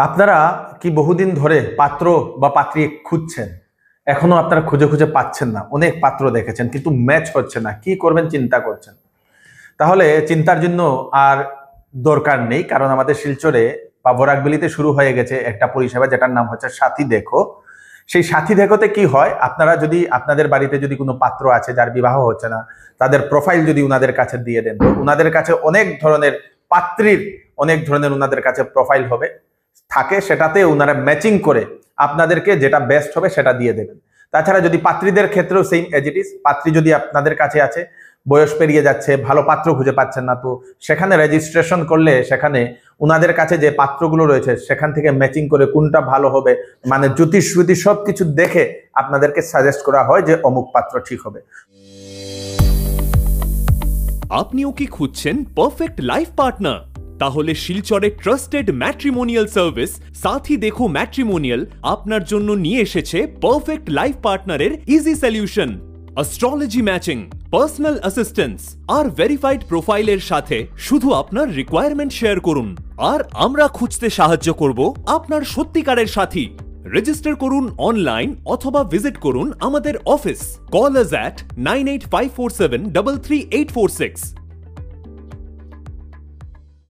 আপনারা কি বহুদিন ধরে পাত্র বা পাত্রী খুঁজছেন? এখনো আপনারা খুঁজে খুঁজে পাচ্ছেন না। অনেক পাত্র দেখেছেন কিন্তু ম্যাচ হচ্ছে না। কি করবেন চিন্তা করছেন। তাহলে চিন্তার জন্য আর দরকার নেই, কারণ আমাদের শিলচরে বা বরাকবেলিতে শুরু হয়ে গেছে একটা পরিষেবা যেটার নাম হচ্ছে সাথী দেখো। সেই সাথী দেখোতে কি হয়, আপনারা যদি আপনাদের বাড়িতে যদি কোনো পাত্র আছে যার বিবাহ হচ্ছে না, তাদের প্রোফাইল যদি উনাদের কাছে দিয়ে দেন, তো উনাদের কাছে অনেক ধরনের পাত্রীর অনেক ধরনের উনাদের কাছে প্রোফাইল হবে থাকে, সেটাতে ওনারা ম্যাচিং করে আপনাদেরকে যেটা বেস্ট হবে সেটা দিয়ে দেবেন। তাছাড়া যদি পাত্রীদের ক্ষেত্রেও সেম এজ ইট ইজ, পাত্রী যদি আপনাদের কাছে আছে, বয়স পেরিয়ে যাচ্ছে, ভালো পাত্র খুঁজে পাচ্ছেন না, তো সেখানে রেজিস্ট্রেশন করলে সেখানে উনাদের কাছে যে পাত্রগুলো রয়েছে সেখান থেকে ম্যাচিং করে কোনটা ভালো হবে, মানে জ্যোতিষ শ্রুতি সবকিছু দেখে আপনাদেরকে সাজেস্ট করা হয় যে অমুক পাত্র ঠিক হবে। আপনিও কি খুঁজছেন পারফেক্ট লাইফ পার্টনার? তাহলে শিলচরে ট্রাস্টেড ম্যাট্রিমোনিয়াল সার্ভিস সাথী দেখো ম্যাট্রিমোনিয়াল আপনার জন্য নিয়ে এসেছে পারফেক্ট লাইফ পার্টনারের easy solution. Astrology matching, personal assistance আর ভেরিফাইড প্রোফাইলের সাথে শুধু আপনার রিকোয়ারমেন্ট শেয়ার করুন আর আমরা খুঁজতে সাহায্য করব আপনার সত্যিকারের সাথী। রেজিস্টার করুন অনলাইন অথবা ভিজিট করুন আমাদের অফিস। Call us at 9854733846।